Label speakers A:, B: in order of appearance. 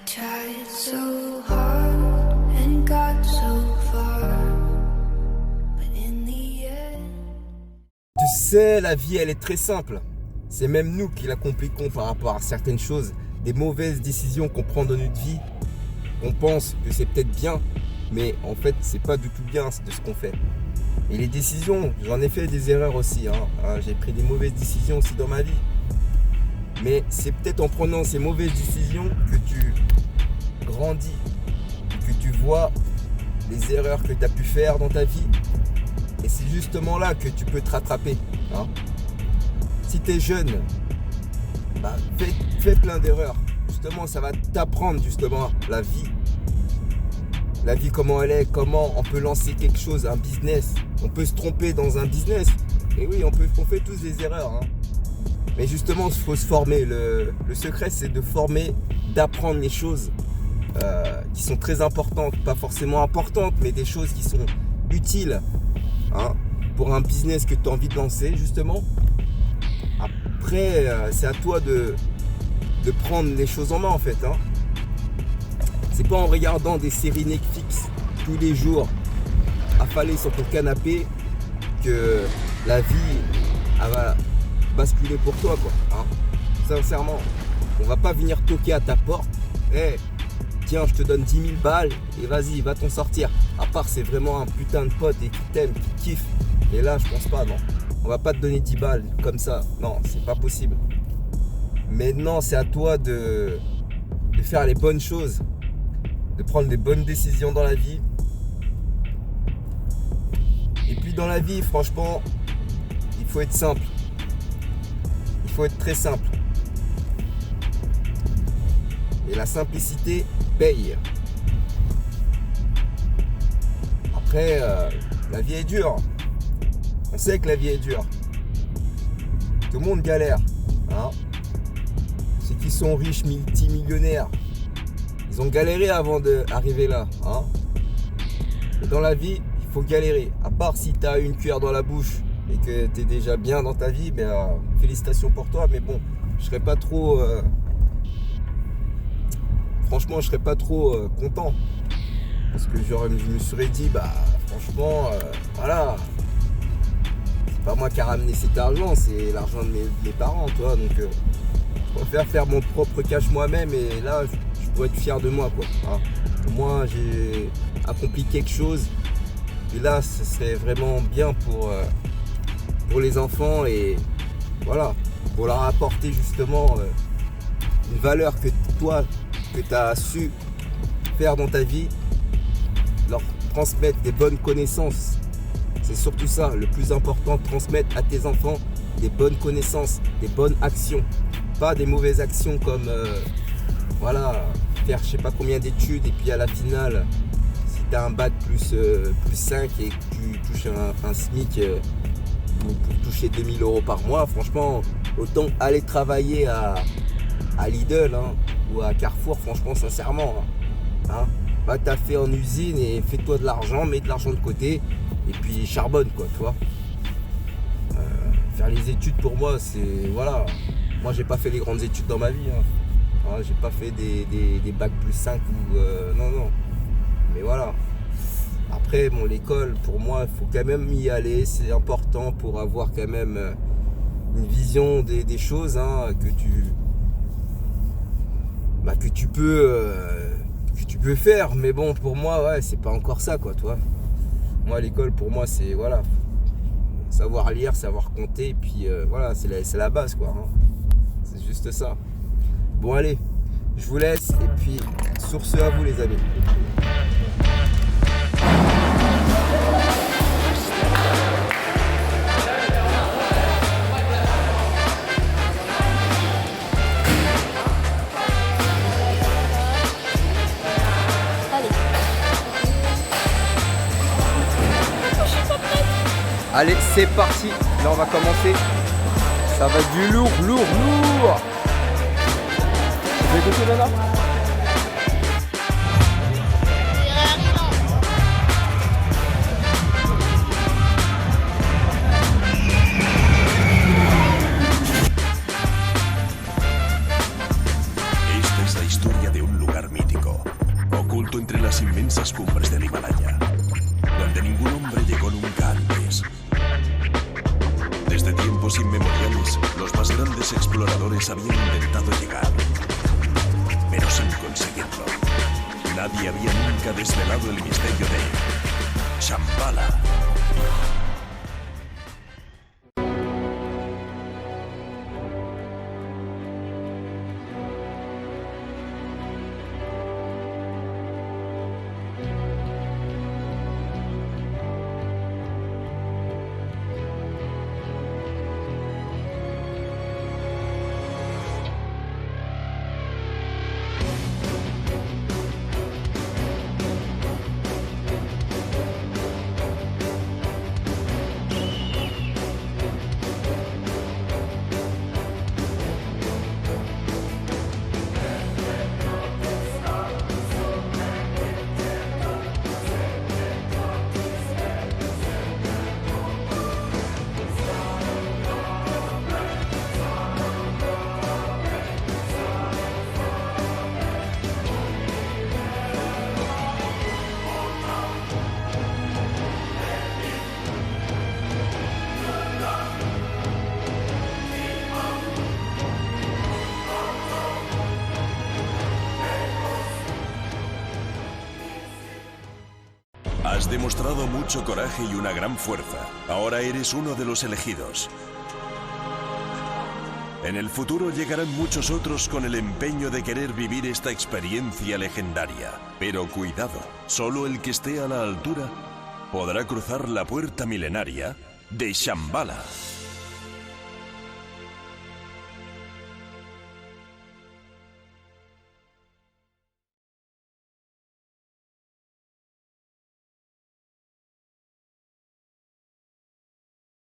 A: tried so hard and got so far, but in the end.
B: Tu sais, la vie, elle est très simple. C'est même nous qui la compliquons par rapport à certaines choses, des mauvaises décisions qu'on prend dans notre vie. On pense que c'est peut-être bien, mais en fait, c'est pas du tout bien de ce qu'on fait. Et les décisions, j'en ai fait des erreurs aussi. J'ai pris des mauvaises décisions aussi dans ma vie. Mais c'est peut-être en prenant ces mauvaises décisions que tu grandis, que tu vois les erreurs que tu as pu faire dans ta vie. Et c'est justement là que tu peux te rattraper. Si tu es jeune, fais plein d'erreurs. Justement, ça va t'apprendre justement la vie. La vie, comment elle est, comment on peut lancer quelque chose, un business. On peut se tromper dans un business. Et oui, on fait tous des erreurs. Mais justement, il faut se former. Le secret, c'est de former, d'apprendre les choses qui sont très importantes. Pas forcément importantes, mais des choses qui sont utiles pour un business que tu as envie de lancer, justement. Après, c'est à toi de prendre les choses en main, en fait. C'est pas en regardant des séries Netflix tous les jours, affalé sur ton canapé, que la vie va basculer pour toi, quoi. Sincèrement, on va pas venir toquer à ta porte. Tiens, je te donne 10 000 balles et vas-y, va t'en sortir. À part, c'est vraiment un putain de pote et qui t'aime, qui kiffe. Et là, je pense pas, non. On va pas te donner 10 balles comme ça. Non, c'est pas possible. Mais non, c'est à toi de faire les bonnes choses, de prendre les bonnes décisions dans la vie. Et puis dans la vie, franchement, il faut être simple. Il faut être très simple. Et la simplicité paye. Après, la vie est dure. On sait que la vie est dure. Tout le monde galère. Ceux qui sont riches, multimillionnaires, ils ont galéré avant d'arriver là. Et dans la vie, il faut galérer. À part si tu as une cuillère dans la bouche et que tu es déjà bien dans ta vie, félicitations pour toi. Mais bon, je serais pas trop... franchement, je serais pas trop content. Parce que je me serais dit, franchement, voilà. C'est pas moi qui a ramené cet argent, c'est l'argent de mes parents, toi. Donc, je préfère faire mon propre cash moi-même et là, je pourrais être fier de moi, quoi. Moi, j'ai accompli quelque chose. Et là, ce serait vraiment bien pour les enfants et voilà, pour leur apporter justement une valeur que toi, que tu as su faire dans ta vie, leur transmettre des bonnes connaissances. C'est surtout ça, le plus important, transmettre à tes enfants des bonnes connaissances, des bonnes actions. Pas des mauvaises actions comme faire je sais pas combien d'études et puis à la finale, si tu as un bac plus 5 et que tu touches un SMIC pour toucher 2000 € par mois, franchement, autant aller travailler à Lidl ou à Carrefour, franchement, sincèrement. Va taffer en usine et fais-toi de l'argent, mets de l'argent de côté et puis charbonne, quoi, tu vois. Faire les études pour moi, c'est voilà. Moi, j'ai pas fait les grandes études dans ma vie. J'ai pas fait des bacs plus 5 ou non. Mais voilà. Après, l'école, pour moi, il faut quand même y aller. C'est important pour avoir quand même une vision des choses que tu peux faire. Mais bon, pour moi, c'est pas encore ça, quoi, toi. Moi, l'école, pour moi, c'est voilà, savoir lire, savoir compter, et puis voilà, c'est la base, quoi. C'est juste ça. Bon, allez, je vous laisse, et puis sur ce, à vous, les amis. Allez, c'est parti. Là, on va commencer. Ça va être du lourd. Tu veux goûter, Nana?
C: Esta es la historia de un lugar mítico. oculto entre las inmensas cumbres del Himalaya, donde ningún hombre llegó nunca antes. Desde tiempos inmemoriales, los más grandes exploradores habían intentado llegar, pero sin conseguirlo. Nadie había nunca desvelado el misterio de Shambhala. Has demostrado mucho coraje y una gran fuerza. Ahora eres uno de los elegidos. En el futuro llegarán muchos otros con el empeño de querer vivir esta experiencia legendaria. Pero cuidado, solo el que esté a la altura podrá cruzar la puerta milenaria de Shambhala.